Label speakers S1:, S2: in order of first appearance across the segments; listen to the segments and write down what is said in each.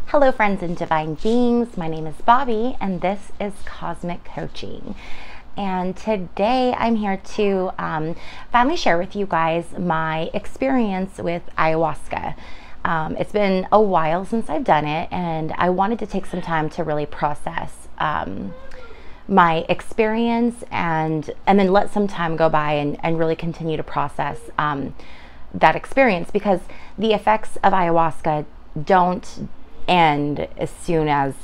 S1: Hello friends and divine beings, my name is Bobby and this is Cosmic Coaching. And today I'm here to finally share with you guys my experience with ayahuasca. It's been a while since I've done it and I wanted to take some time to really process my experience and then let some time go by and really continue to process that experience, because the effects of ayahuasca don't end as soon as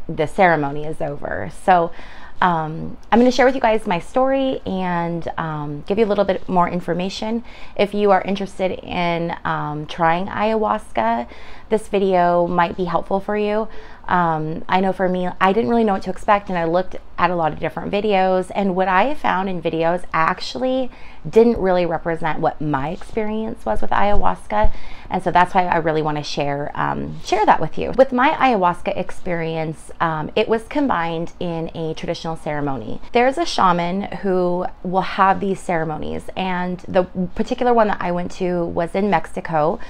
S1: the ceremony is over. So I'm going to share with you guys my story and give you a little bit more information. If you are interested in trying ayahuasca, this video might be helpful for you. I know for me, I didn't really know what to expect, and I looked at a lot of different videos, and what I found in videos actually didn't really represent what my experience was with ayahuasca, and so that's why I really want to share that with you. With my ayahuasca experience, it was combined in a traditional ceremony. There's a shaman who will have these ceremonies, and the particular one that I went to was in Mexico.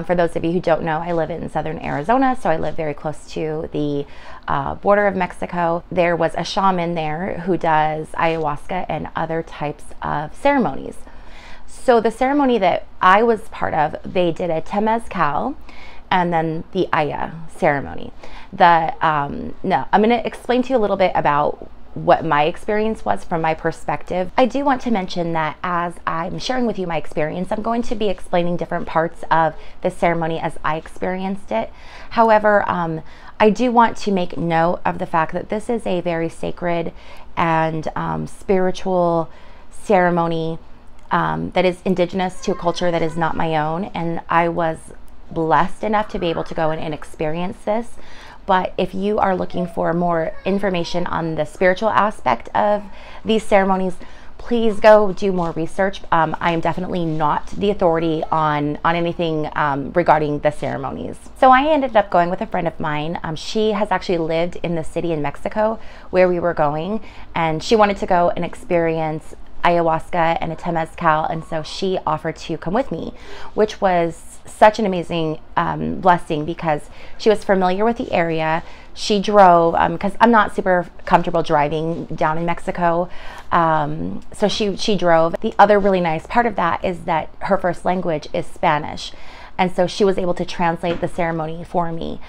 S1: For those of you who don't know, I live in southern Arizona, so I live very close to the border of Mexico. There was a shaman there who does ayahuasca and other types of ceremonies. So the ceremony that I was part of, they did a temazcal and then the Aya ceremony. Now, I'm going to explain to you a little bit about what my experience was from my perspective. I do want to mention that as I'm sharing with you my experience, I'm going to be explaining different parts of the ceremony as I experienced it. However, I do want to make note of the fact that this is a very sacred and spiritual ceremony that is indigenous to a culture that is not my own, and I was blessed enough to be able to go in and experience this. But if you are looking for more information on the spiritual aspect of these ceremonies, please go do more research. I am definitely not the authority on anything regarding the ceremonies. So I ended up going with a friend of mine. She has actually lived in the city in Mexico where we were going, and she wanted to go and experience ayahuasca and a temazcal, and so she offered to come with me, which was such an amazing blessing because she was familiar with the area. She drove because I'm not super comfortable driving down in Mexico, so she drove. The other really nice part of that is that her first language is Spanish, and so she was able to translate the ceremony for me,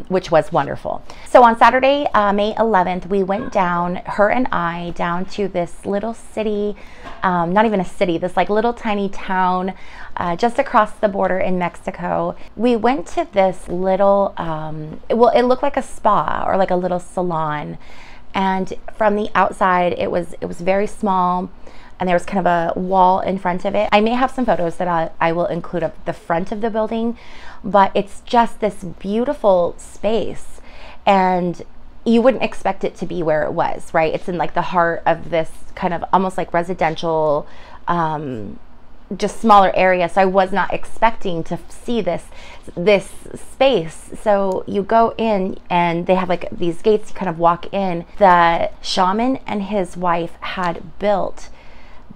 S1: which was wonderful. So on Saturday, May 11th, we went down, her and I, down to this little city, not even a city, this like little tiny town just across the border in Mexico. We went to this little, well, it looked like a spa or like a little salon. And from the outside, it was very small, and there was kind of a wall in front of it. I may have some photos that I will include of the front of the building, but it's just this beautiful space, and you wouldn't expect it to be where it was, right? It's in like the heart of this kind of almost like residential, just smaller area. So I was not expecting to see this space. So you go in and they have like these gates, you kind of walk in. The shaman and his wife had built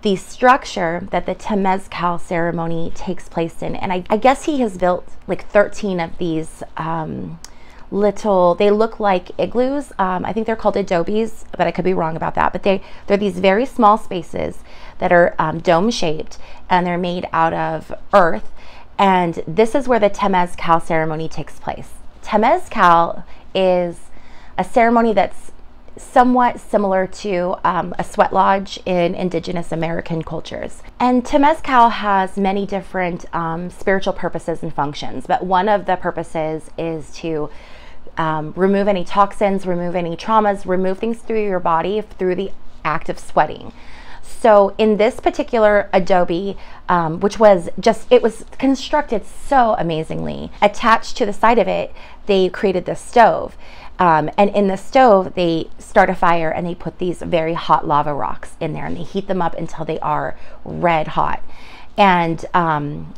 S1: the structure that the temazcal ceremony takes place in. And I guess he has built like 13 of these little, they look like igloos. I think they're called adobes, but I could be wrong about that. But they're these very small spaces that are dome shaped, and they're made out of earth. And this is where the temazcal ceremony takes place. Temazcal is a ceremony that's somewhat similar to a sweat lodge in indigenous American cultures. And temazcal has many different spiritual purposes and functions, but one of the purposes is to remove any toxins, remove any traumas, remove things through your body through the act of sweating. So in this particular adobe, which was just, it was constructed so amazingly, attached to the side of it, they created this stove. And in the stove, they start a fire and they put these very hot lava rocks in there, and they heat them up until they are red hot. And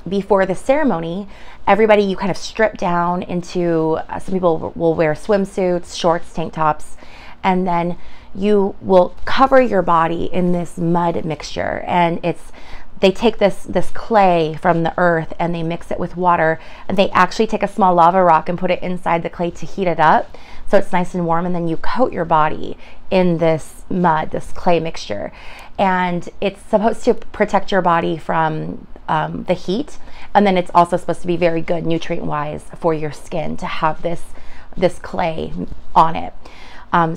S1: before the ceremony, everybody, you kind of strip down into, some people will wear swimsuits, shorts, tank tops, and then you will cover your body in this mud mixture. And it's they take this clay from the earth and they mix it with water, and they actually take a small lava rock and put it inside the clay to heat it up so it's nice and warm, and then you coat your body in this mud, this clay mixture, and it's supposed to protect your body from the heat, and then it's also supposed to be very good nutrient wise for your skin to have this clay on it.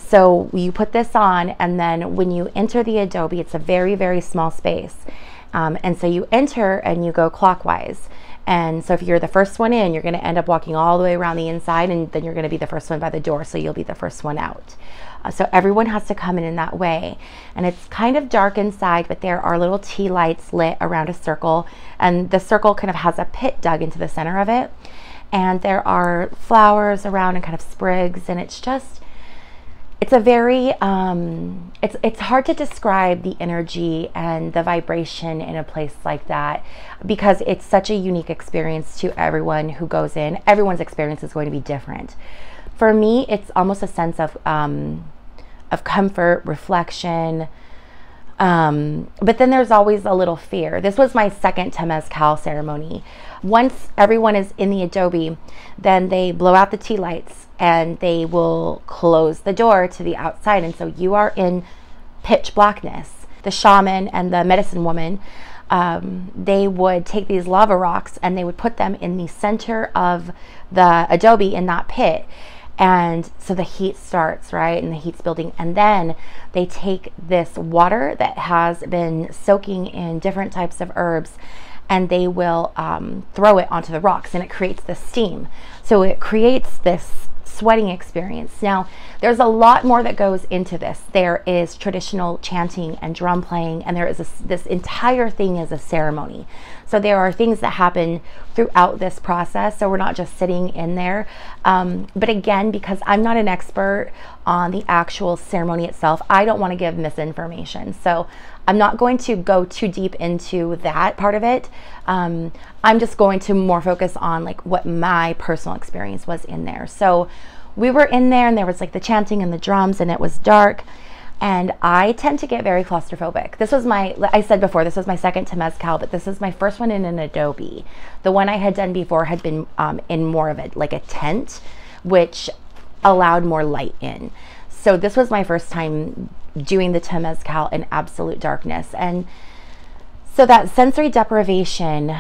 S1: So you put this on, and then when you enter the adobe, it's a very, very small space. And so you enter and you go clockwise. And so if you're the first one in, you're going to end up walking all the way around the inside, and then you're going to be the first one by the door, so you'll be the first one out. So everyone has to come in that way. And it's kind of dark inside, but there are little tea lights lit around a circle, and the circle kind of has a pit dug into the center of it. And there are flowers around and kind of sprigs, and it's a very, it's hard to describe the energy and the vibration in a place like that, because it's such a unique experience to everyone who goes in. Everyone's experience is going to be different. For me, it's almost a sense of comfort, reflection, but then there's always a little fear. This was my second Temazcal ceremony. Once everyone is in the adobe, then they blow out the tea lights and they will close the door to the outside. And so you are in pitch blackness. The shaman and the medicine woman, they would take these lava rocks and they would put them in the center of the adobe in that pit. And so the heat starts, right? And the heat's building. And then they take this water that has been soaking in different types of herbs, and they will throw it onto the rocks, and it creates this steam. So it creates this sweating experience. Now, there's a lot more that goes into this. There is traditional chanting and drum playing, and there is this entire thing is a ceremony. So there are things that happen throughout this process. So we're not just sitting in there. But again, because I'm not an expert on the actual ceremony itself, I don't want to give misinformation. So I'm not going to go too deep into that part of it. I'm just going to more focus on like what my personal experience was in there. So we were in there, and there was like the chanting and the drums, and it was dark. And I tend to get very claustrophobic. This was I said before, this was my second Temazcal, but this is my first one in an adobe. The one I had done before had been in more of it, like a tent, which allowed more light in. So this was my first time doing the Temazcal in absolute darkness. And so that sensory deprivation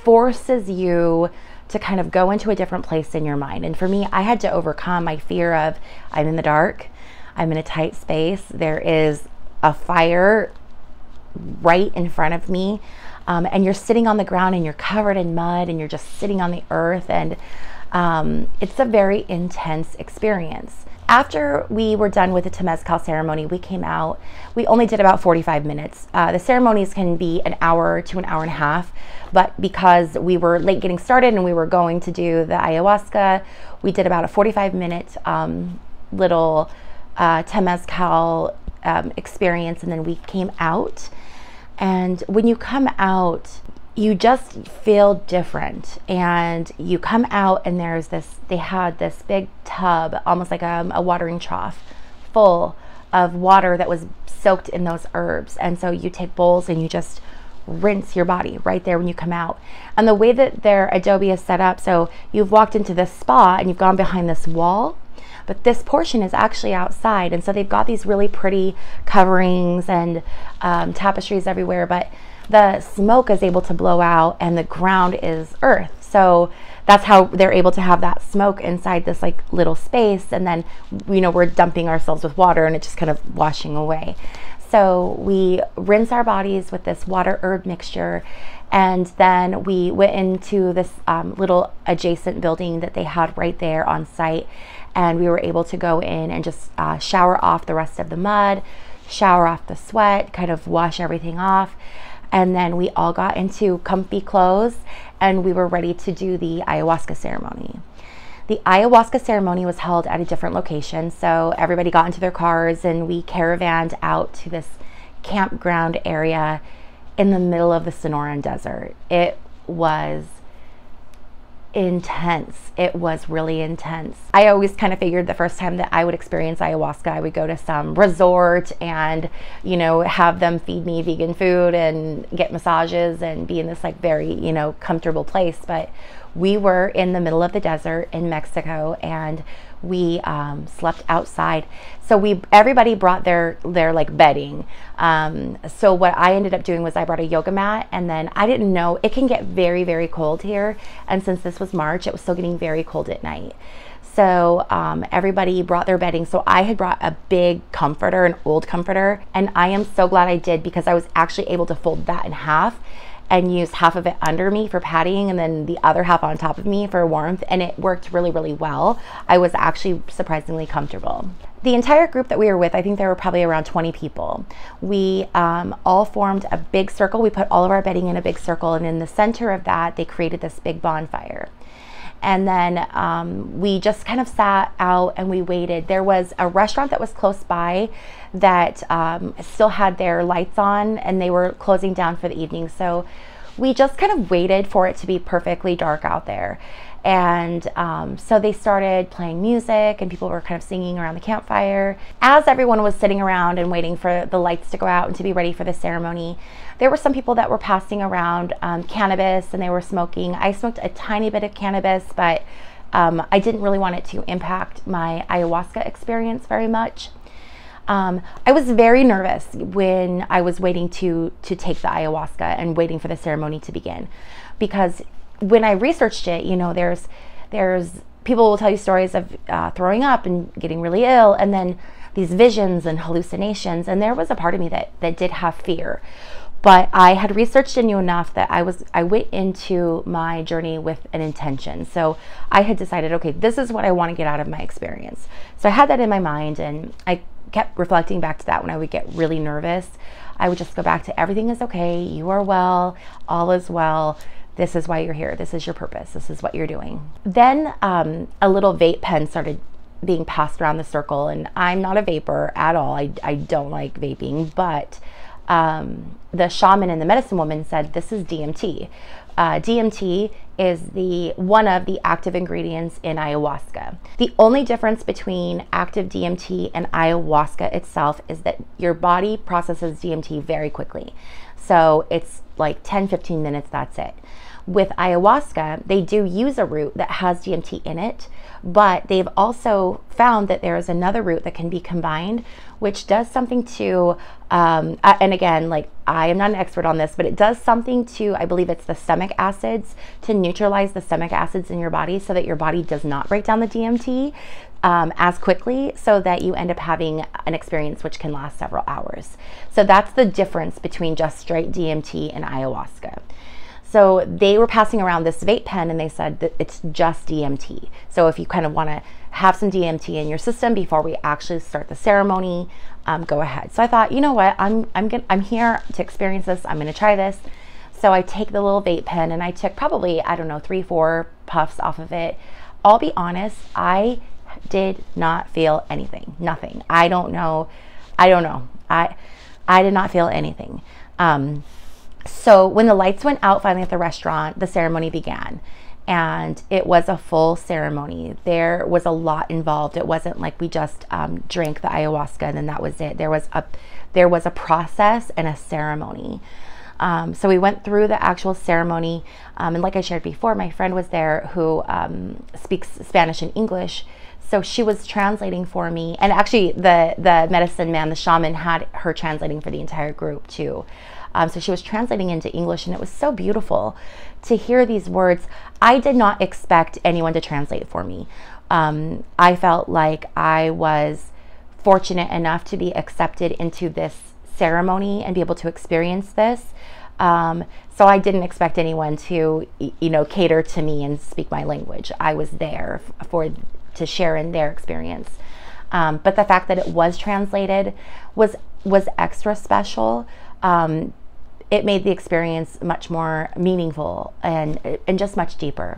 S1: forces you to kind of go into a different place in your mind. And for me, I had to overcome my fear of, I'm in the dark, I'm in a tight space, there is a fire right in front of me, and you're sitting on the ground and you're covered in mud and you're just sitting on the earth, and it's a very intense experience. After we were done with the Temazcal ceremony, we came out. We only did about 45 minutes. The ceremonies can be an hour to an hour and a half, but because we were late getting started and we were going to do the ayahuasca, we did about a 45-minute little Temazcal experience, and then we came out. And when you come out, you just feel different, and you come out and there's this, they had this big tub, almost like a watering trough full of water that was soaked in those herbs. And so you take bowls and you just rinse your body right there when you come out. And the way that their adobe is set up, so you've walked into this spa and you've gone behind this wall, but this portion is actually outside. And so they've got these really pretty coverings and tapestries everywhere, but the smoke is able to blow out and the ground is earth. So that's how they're able to have that smoke inside this like little space. And then, you know, we're dumping ourselves with water and it's just kind of washing away. So we rinse our bodies with this water herb mixture. And then we went into this little adjacent building that they had right there on site. And we were able to go in and just shower off the rest of the mud, shower off the sweat, kind of wash everything off. And then we all got into comfy clothes and we were ready to do the ayahuasca ceremony. The ayahuasca ceremony was held at a different location. So everybody got into their cars and we caravanned out to this campground area in the middle of the Sonoran Desert. It was intense. It was really intense. I always kind of figured the first time that I would experience ayahuasca, I would go to some resort and, you know, have them feed me vegan food and get massages and be in this like very, you know, comfortable place. But we were in the middle of the desert in Mexico, and we slept outside. So everybody brought their like bedding. So what I ended up doing was I brought a yoga mat, and then I didn't know it can get very, very cold here. And since this was March, it was still getting very cold at night. So everybody brought their bedding. So I had brought a big comforter, an old comforter, and I am so glad I did, because I was actually able to fold that in half and use half of it under me for padding and then the other half on top of me for warmth, and it worked really, really well. I was actually surprisingly comfortable. The entire group that we were with, I think there were probably around 20 people. We all formed a big circle. We put all of our bedding in a big circle, and in the center of that, they created this big bonfire. And then we just kind of sat out and we waited. There was a restaurant that was close by that still had their lights on, and they were closing down for the evening. So we just kind of waited for it to be perfectly dark out there. And so they started playing music, and people were kind of singing around the campfire. As everyone was sitting around and waiting for the lights to go out and to be ready for the ceremony, there were some people that were passing around cannabis, and they were smoking. I smoked a tiny bit of cannabis, but I didn't really want it to impact my ayahuasca experience very much. I was very nervous when I was waiting to take the ayahuasca and waiting for the ceremony to begin, because when I researched it, you know, there's people will tell you stories of throwing up and getting really ill, and then these visions and hallucinations. And there was a part of me that did have fear, but I had researched and knew enough that I went into my journey with an intention. So I had decided, okay, this is what I want to get out of my experience. So I had that in my mind, and I kept reflecting back to that when I would get really nervous. I would just go back to everything is okay, you are well, all is well. This is why you're here. This is your purpose. This is what you're doing. Then a little vape pen started being passed around the circle, and I'm not a vapor at all. I don't like vaping, but the shaman and the medicine woman said this is DMT. DMT is one of the active ingredients in ayahuasca. The only difference between active DMT and ayahuasca itself is that your body processes DMT very quickly. So it's like 10-15 minutes, that's it. With ayahuasca, they do use a root that has DMT in it, but they've also found that there is another root that can be combined, which does something to, and again, like I am not an expert on this, but it does something to, I believe it's the stomach acids, to neutralize the stomach acids in your body so that your body does not break down the DMT as quickly, so that you end up having an experience which can last several hours. So that's the difference between just straight DMT and ayahuasca. So they were passing around this vape pen, and they said that it's just DMT. So if you kind of want to have some DMT in your system before we actually start the ceremony, go ahead. So I thought, you know what, I'm here to experience this. I'm going to try this. So I take the little vape pen, and I took probably, I don't know, 3-4 puffs off of it. I'll be honest, I did not feel anything. Nothing. I don't know. I did not feel anything. So when the lights went out finally at the restaurant, the ceremony began, and it was a full ceremony. There was a lot involved. It wasn't like we just drank the ayahuasca and then that was it. There was a process and a ceremony. So we went through the actual ceremony, and like I shared before, my friend was there who speaks Spanish and English. So she was translating for me, and actually the medicine man, the shaman, had her translating for the entire group too. So she was translating into English, and it was so beautiful to hear these words. I did not expect anyone to translate for me. I felt like I was fortunate enough to be accepted into this ceremony and be able to experience this. So I didn't expect anyone to, you know, cater to me and speak my language. I was there to share in their experience. But the fact that it was translated was extra special. It made the experience much more meaningful and just much deeper.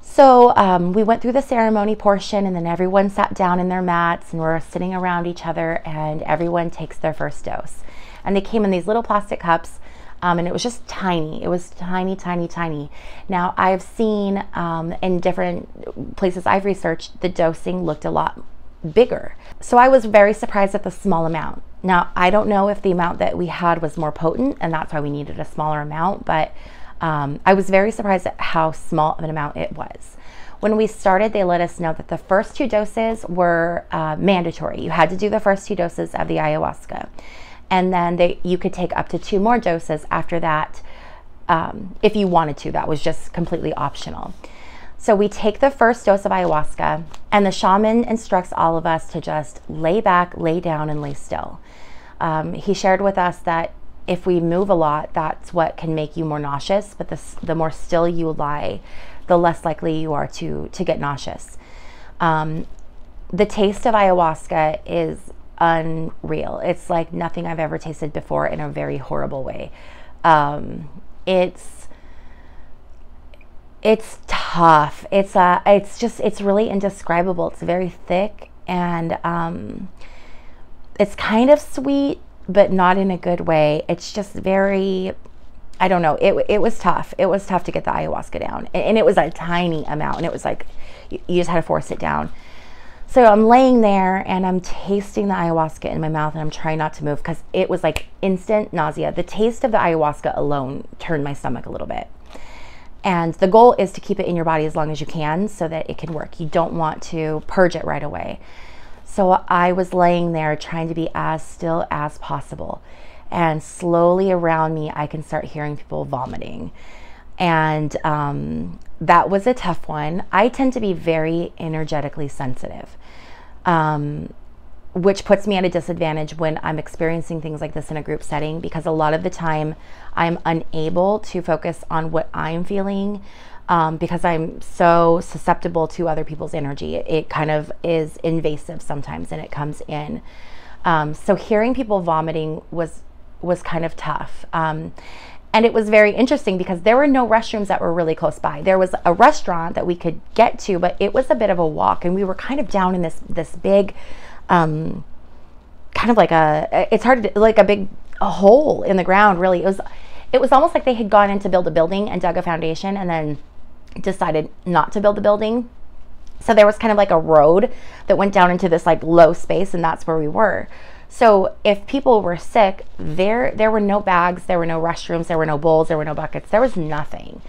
S1: So we went through the ceremony portion, and then everyone sat down in their mats, and we're sitting around each other, and everyone takes their first dose. And they came in these little plastic cups. And it was just tiny. It was tiny, tiny, tiny. Now, I've seen in different places I've researched, the dosing looked a lot bigger. So I was very surprised at the small amount. Now, I don't know if the amount that we had was more potent and that's why we needed a smaller amount, but I was very surprised at how small of an amount it was. When we started, they let us know that the first 2 doses were mandatory. You had to do the first 2 doses of the ayahuasca. And then you could take up to 2 more doses after that if you wanted to. That was just completely optional. So we take the first dose of ayahuasca, and the shaman instructs all of us to just lay back, lay down, and lay still. He shared with us that if we move a lot, that's what can make you more nauseous, but the more still you lie, the less likely you are to get nauseous. The taste of ayahuasca is unreal. It's like nothing I've ever tasted before in a very horrible way. It's tough. It's really indescribable. It's very thick, and it's kind of sweet, but not in a good way. It's just very, I don't know. It was tough. It was tough to get the ayahuasca down, and it was a tiny amount, and it was like you just had to force it down. So I'm laying there and I'm tasting the ayahuasca in my mouth, and I'm trying not to move because it was like instant nausea. The taste of the ayahuasca alone turned my stomach a little bit. And the goal is to keep it in your body as long as you can so that it can work. You don't want to purge it right away. So I was laying there trying to be as still as possible. And slowly around me, I can start hearing people vomiting. And that was a tough one. I tend to be very energetically sensitive, which puts me at a disadvantage when I'm experiencing things like this in a group setting, because a lot of the time I'm unable to focus on what I'm feeling because I'm so susceptible to other people's energy. It kind of is invasive sometimes, and it comes in. So hearing people vomiting was kind of tough. And it was very interesting because there were no restrooms that were really close by. There was a restaurant that we could get to, but it was a bit of a walk, and we were kind of down in this big, kind of like a hole in the ground, really. It was almost like they had gone in to build a building and dug a foundation and then decided not to build the building. So there was kind of like a road that went down into this like low space, and that's where we were. So if people were sick, there were no bags, there were no restrooms, there were no bowls, there were no buckets, there was nothing.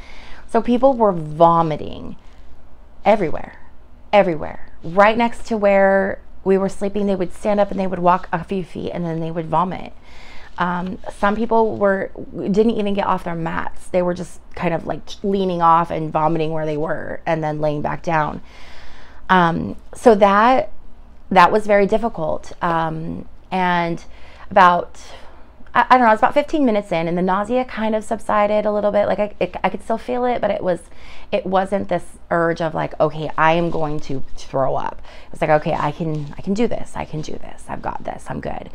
S1: So people were vomiting everywhere. Right next to where we were sleeping, they would stand up and they would walk a few feet and then they would vomit. Some people didn't even get off their mats. They were just kind of like leaning off and vomiting where they were and then laying back down. So that was very difficult. And about, I don't know, it was about 15 minutes in, and the nausea kind of subsided a little bit. Like I could still feel it, but it wasn't this urge of like, okay, I am going to throw up. It was like, okay, I can do this. I've got this. I'm good.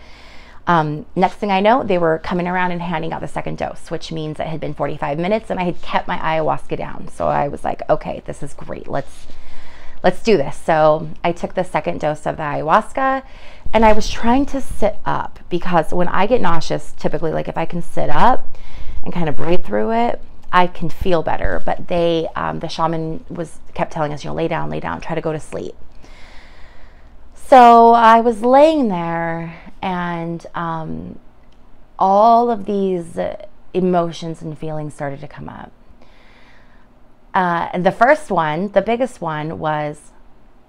S1: Next thing I know, they were coming around and handing out the second dose, which means it had been 45 minutes and I had kept my ayahuasca down. So I was like, okay, this is great. Let's do this. So I took the second dose of the ayahuasca, and I was trying to sit up because when I get nauseous, typically, like if I can sit up and kind of breathe through it, I can feel better. But the shaman kept telling us, lay down, try to go to sleep. So I was laying there, and all of these emotions and feelings started to come up. And the first one, the biggest one, was,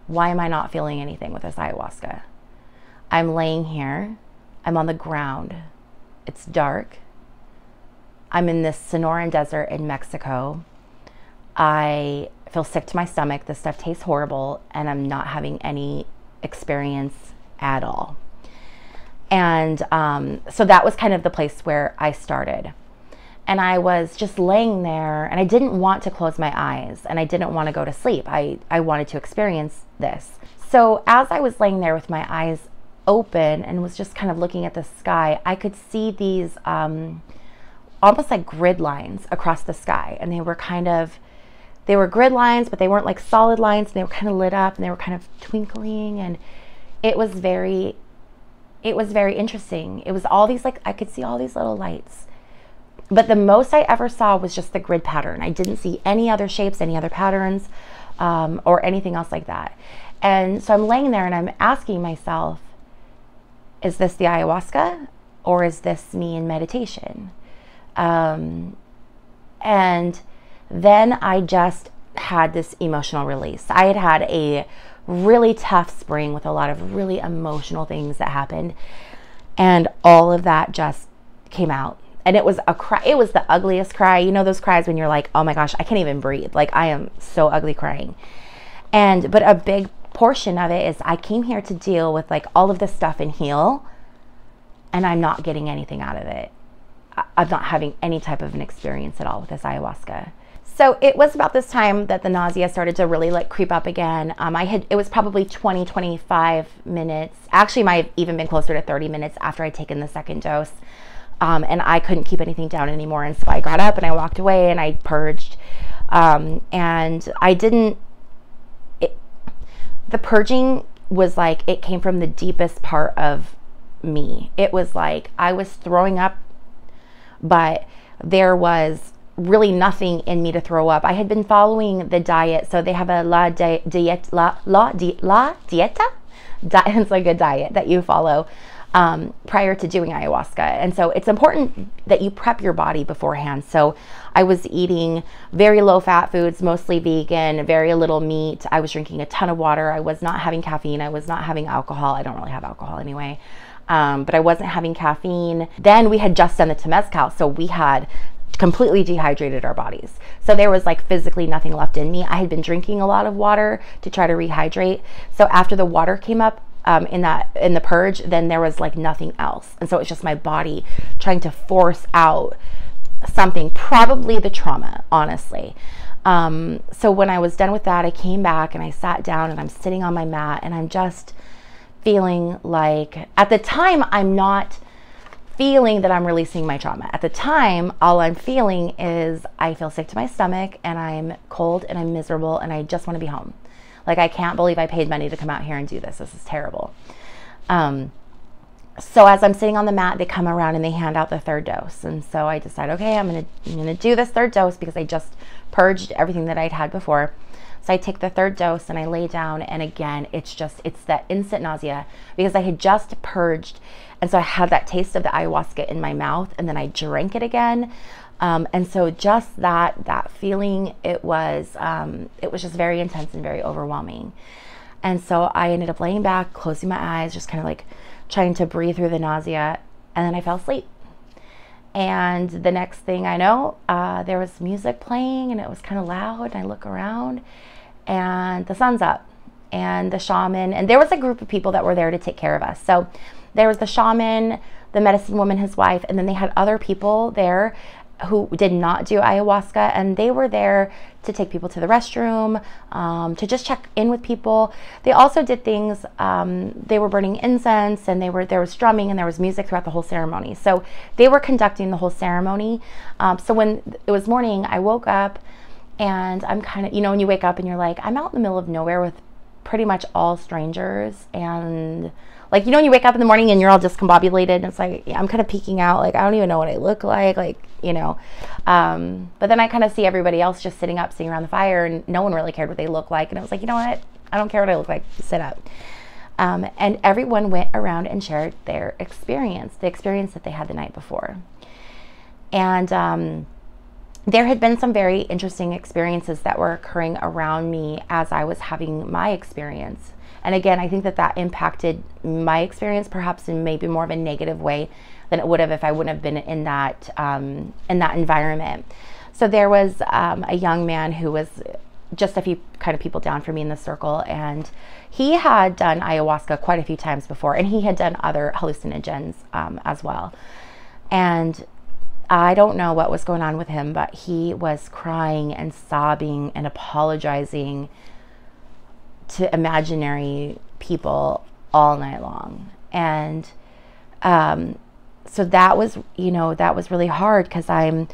S1: why am I not feeling anything with this ayahuasca? I'm laying here. I'm on the ground. It's dark. I'm in this Sonoran desert in Mexico. I feel sick to my stomach. This stuff tastes horrible, and I'm not having any experience at all. And so that was kind of the place where I started. And I was just laying there, and I didn't want to close my eyes, and I didn't want to go to sleep. I wanted to experience this. So as I was laying there with my eyes open and was just kind of looking at the sky, I could see these almost like grid lines across the sky. And they were grid lines, but they weren't like solid lines. And they were kind of lit up, and they were kind of twinkling. And it was very interesting. It was all these, like, I could see all these little lights But the most I ever saw was just the grid pattern. I didn't see any other shapes, any other patterns, or anything else like that. And so I'm laying there and I'm asking myself, is this the ayahuasca or is this me in meditation? And then I just had this emotional release. I had had a really tough spring with a lot of really emotional things that happened. And all of that just came out. And it was a cry. It was the ugliest cry. You know those cries when you're like, oh my gosh, I can't even breathe. Like, I am so ugly crying. But a big portion of it is I came here to deal with like all of this stuff and heal. And I'm not getting anything out of it. I'm not having any type of an experience at all with this ayahuasca. So it was about this time that the nausea started to really like creep up again. It was probably 20, 25 minutes. Actually, might have even been closer to 30 minutes after I'd taken the second dose. And I couldn't keep anything down anymore. And so I got up and I walked away and I purged. And I didn't, the purging was like, it came from the deepest part of me. It was like I was throwing up, but there was really nothing in me to throw up. I had been following the diet. So they have a la dieta. It's like a diet that you follow prior to doing ayahuasca. And so it's important that you prep your body beforehand. So I was eating very low fat foods, mostly vegan, very little meat. I was drinking a ton of water. I was not having caffeine. I was not having alcohol. I don't really have alcohol anyway. But I wasn't having caffeine. Then we had just done the Temazcal. So we had completely dehydrated our bodies. So there was like physically nothing left in me. I had been drinking a lot of water to try to rehydrate. So after the water came up, in the purge, then there was like nothing else. And so it's just my body trying to force out something, probably the trauma, honestly. So when I was done with that, I came back and I sat down and I'm sitting on my mat and I'm just feeling like, at the time, I'm not feeling that I'm releasing my trauma. At the time, all I'm feeling is I feel sick to my stomach and I'm cold and I'm miserable and I just want to be home. Like, I can't believe I paid money to come out here and do this. This is terrible. So as I'm sitting on the mat, they come around and they hand out the third dose. And so I decide, okay, I'm gonna do this third dose because I just purged everything that I'd had before. So I take the third dose and I lay down, and again, it's that instant nausea because I had just purged. And so I had that taste of the ayahuasca in my mouth, and then I drank it again. And so just that feeling, it was just very intense and very overwhelming. And so I ended up laying back, closing my eyes, just kind of like trying to breathe through the nausea. And then I fell asleep. And the next thing I know, there was music playing and it was kind of loud. And I look around and the sun's up and the shaman, and there was a group of people that were there to take care of us. So there was the shaman, the medicine woman, his wife, and then they had other people there who did not do ayahuasca, and they were there to take people to the restroom, to just check in with people. They also did things, they were burning incense, and there was drumming and there was music throughout the whole ceremony. So they were conducting the whole ceremony. So when it was morning, I woke up and I'm kind of, when you wake up and you're like, I'm out in the middle of nowhere with pretty much all strangers, and like, when you wake up in the morning and you're all discombobulated, and it's like, I'm kind of peeking out, like, I don't even know what I look like, but then I kind of see everybody else just sitting up, sitting around the fire, and no one really cared what they look like. And I was like, you know what? I don't care what I look like, sit up. And everyone went around and shared their experience, the experience that they had the night before. And there had been some very interesting experiences that were occurring around me as I was having my experience. And again, I think that impacted my experience perhaps in maybe more of a negative way than it would have if I wouldn't have been in that environment. So there was a young man who was just a few kind of people down from me in the circle, and he had done ayahuasca quite a few times before, and he had done other hallucinogens as well. And I don't know what was going on with him, but he was crying and sobbing and apologizing to imaginary people all night long. And so that was, that was really hard, because I'm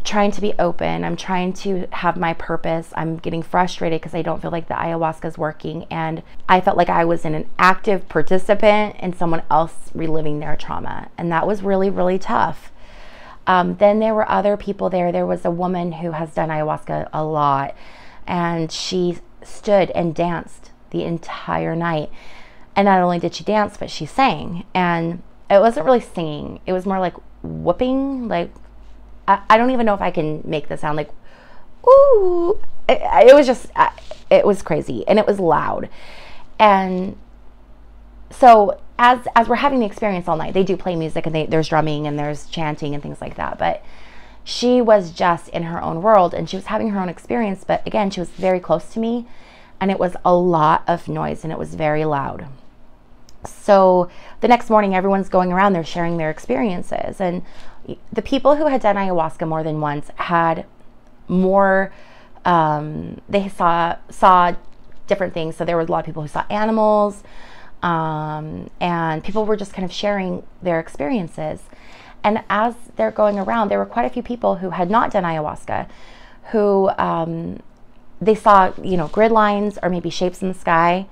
S1: trying to be open. I'm trying to have my purpose. I'm getting frustrated because I don't feel like the ayahuasca is working. And I felt like I was an active participant in someone else reliving their trauma. And that was really, really tough. Then there were other people there. There was a woman who has done ayahuasca a lot, and she stood and danced the entire night. And not only did she dance, but she sang. And it wasn't really singing. It was more like whooping. Like, I don't even know if I can make the sound, like, ooh. It was just, it was crazy, and it was loud. And so as we're having the experience all night, they do play music, and there's drumming and there's chanting and things like that. But she was just in her own world, and she was having her own experience. But again, she was very close to me, and it was a lot of noise, and it was very loud. So the next morning, everyone's going around, they're sharing their experiences. And the people who had done ayahuasca more than once had more, they saw different things. So there was a lot of people who saw animals, and people were just kind of sharing their experiences. And as they're going around, there were quite a few people who had not done ayahuasca, who they saw, grid lines or maybe shapes in the sky,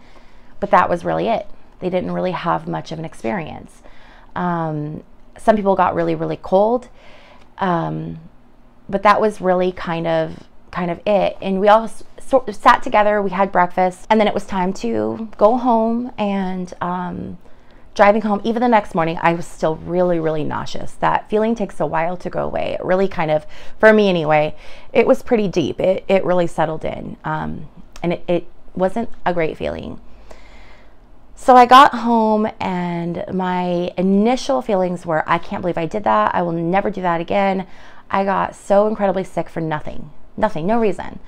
S1: but that was really it. They didn't really have much of an experience. Some people got really, really cold, but that was really kind of it. And we all sort of sat together, we had breakfast, and then it was time to go home. And driving home, even the next morning, I was still really, really nauseous. That feeling takes a while to go away. It really kind of, for me anyway, it was pretty deep. It really settled in, and it wasn't a great feeling. So I got home, and my initial feelings were, I can't believe I did that. I will never do that again. I got so incredibly sick for nothing, no reason.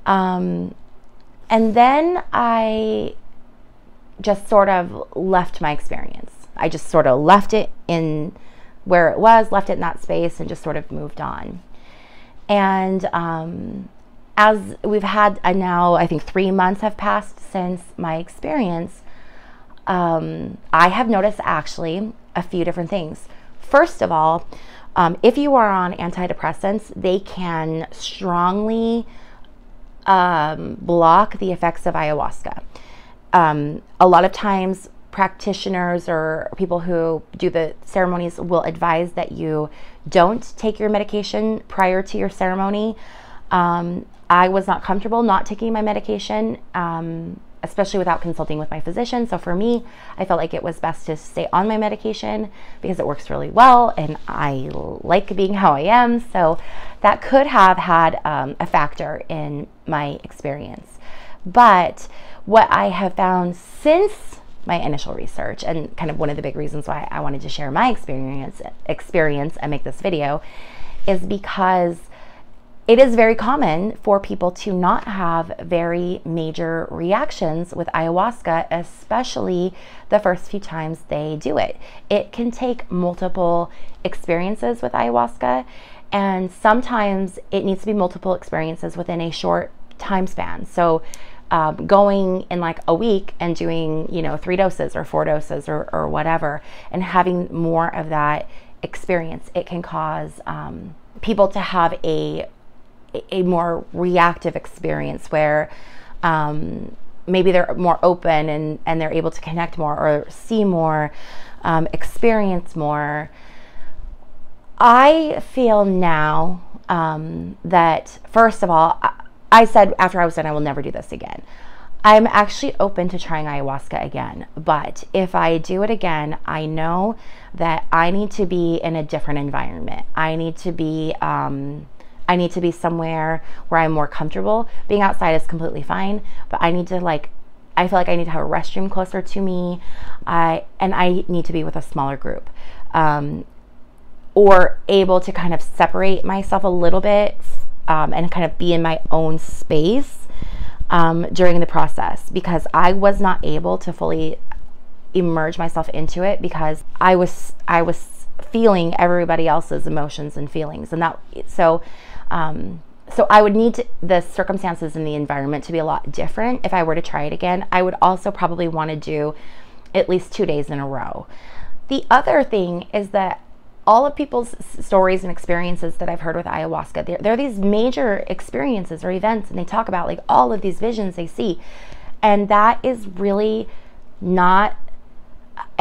S1: And then I just sort of left my experience. I just sort of left it in where it was, left it in that space, and just sort of moved on. And as we've had now, I think 3 months have passed since my experience, I have noticed actually a few different things. First of all, if you are on antidepressants, they can strongly block the effects of ayahuasca. A lot of times practitioners or people who do the ceremonies will advise that you don't take your medication prior to your ceremony. I was not comfortable not taking my medication, especially without consulting with my physician. So for me, I felt like it was best to stay on my medication because it works really well, and I like being how I am. So that could have had a factor in my experience. But what I have found since my initial research, and kind of one of the big reasons why I wanted to share my experience and make this video, is because it is very common for people to not have very major reactions with ayahuasca, especially the first few times they do it. It can take multiple experiences with ayahuasca, and sometimes it needs to be multiple experiences within a short time span. So going in like a week and doing, 3 doses or 4 doses or whatever, and having more of that experience, it can cause people to have a more reactive experience where maybe they're more open and they're able to connect more or see more, experience more. I feel now that, first of all, I said after I was done, I will never do this again. I'm actually open to trying ayahuasca again, but if I do it again, I know that I need to be in a different environment. I need to be somewhere where I'm more comfortable. Being outside is completely fine, but I feel like I need to have a restroom closer to me. I need to be with a smaller group, or able to kind of separate myself a little bit, and kind of be in my own space during the process, because I was not able to fully immerse myself into it because I was feeling everybody else's emotions and feelings, and so I would need the circumstances and the environment to be a lot different if I were to try it again. I would also probably want to do at least 2 days in a row. The other thing is that all of people's stories and experiences that I've heard with ayahuasca, there are these major experiences or events, and they talk about like all of these visions they see, and that is really not,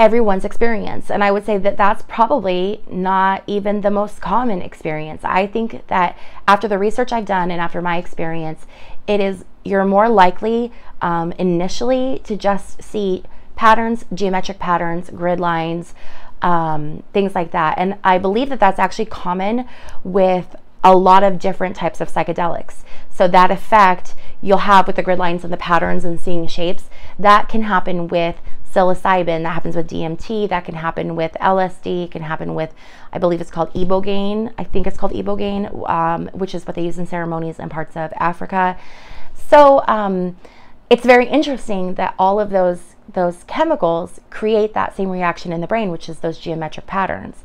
S1: everyone's experience. And I would say that that's probably not even the most common experience. I think that after the research I've done and after my experience, you're more likely initially to just see patterns, geometric patterns, grid lines, things like that. And I believe that that's actually common with a lot of different types of psychedelics. So that effect you'll have with the grid lines and the patterns and seeing shapes, that can happen with psilocybin, that happens with DMT, that can happen with LSD, it can happen with, I believe it's called ibogaine. I think it's called ibogaine, which is what they use in ceremonies in parts of Africa. So it's very interesting that all of those chemicals create that same reaction in the brain, which is those geometric patterns.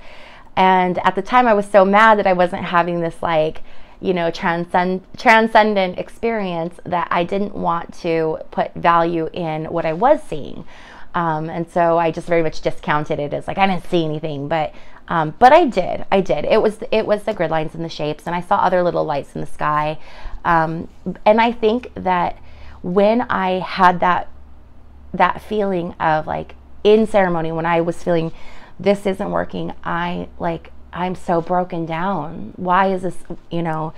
S1: And at the time I was so mad that I wasn't having this like, you know, transcendent experience, that I didn't want to put value in what I was seeing. And so I just very much discounted it as like, I didn't see anything, but I did. It was the grid lines and the shapes, and I saw other little lights in the sky. And I think that when I had that feeling of like in ceremony, when I was feeling this isn't working, I'm so broken down. Why is this, you know,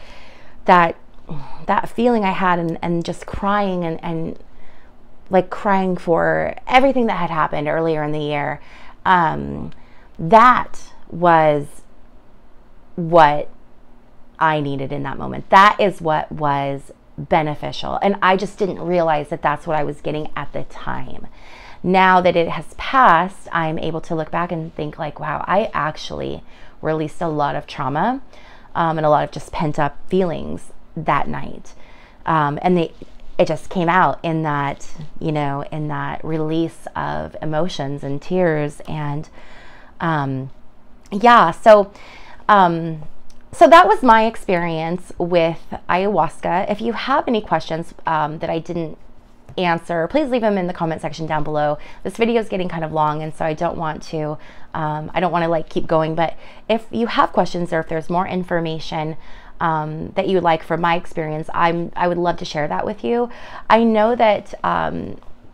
S1: that feeling I had, and just crying and like crying for everything that had happened earlier in the year. That was what I needed in that moment. That is what was beneficial. And I just didn't realize that that's what I was getting at the time. Now that it has passed, I'm able to look back and think like, wow, I actually released a lot of trauma and a lot of just pent up feelings that night. And it just came out in that, you know, in that release of emotions and tears. And yeah, so that was my experience with ayahuasca. If you have any questions that I didn't answer, please leave them in the comment section down below. This video is getting kind of long, and so I don't want to like keep going, but if you have questions or if there's more information that you would like from my experience, I would love to share that with you. I know that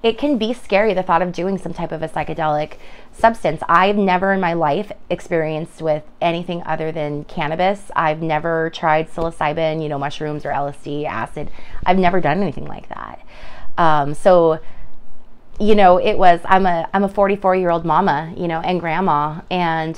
S1: it can be scary, the thought of doing some type of a psychedelic substance. I've never in my life experienced with anything other than cannabis. I've never tried psilocybin, you know, mushrooms or LSD, acid. I've never done anything like that. So, you know, I'm a 44-year-old mama, you know, and grandma, and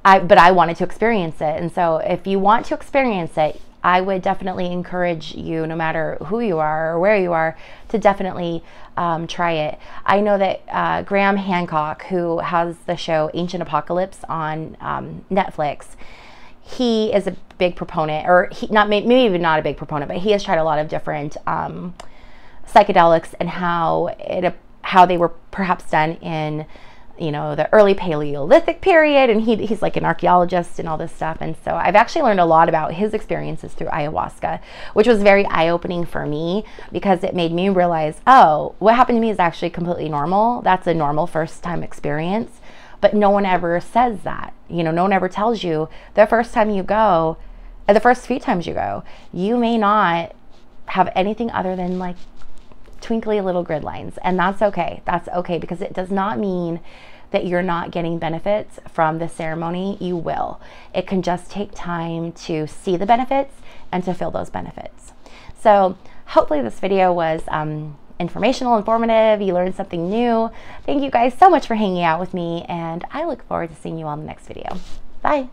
S1: but I wanted to experience it. And so if you want to experience it, I would definitely encourage you, no matter who you are or where you are, to definitely try it. I know that Graham Hancock, who has the show Ancient Apocalypse on Netflix, he is a big proponent, or maybe even not a big proponent, but he has tried a lot of different psychedelics, and how they were perhaps done in, you know, the early Paleolithic period, and he's like an archaeologist and all this stuff. And so I've actually learned a lot about his experiences through ayahuasca, which was very eye-opening for me, because it made me realize, oh, what happened to me is actually completely normal. That's a normal first-time experience. But no one ever says that. You know, no one ever tells you the first time you go, the first few times you go, you may not have anything other than like twinkly little grid lines. And that's okay. That's okay, because it does not mean that you're not getting benefits from the ceremony. You will. It can just take time to see the benefits and to feel those benefits. So hopefully this video was informational, informative. You learned something new. Thank you guys so much for hanging out with me, and I look forward to seeing you on the next video. Bye.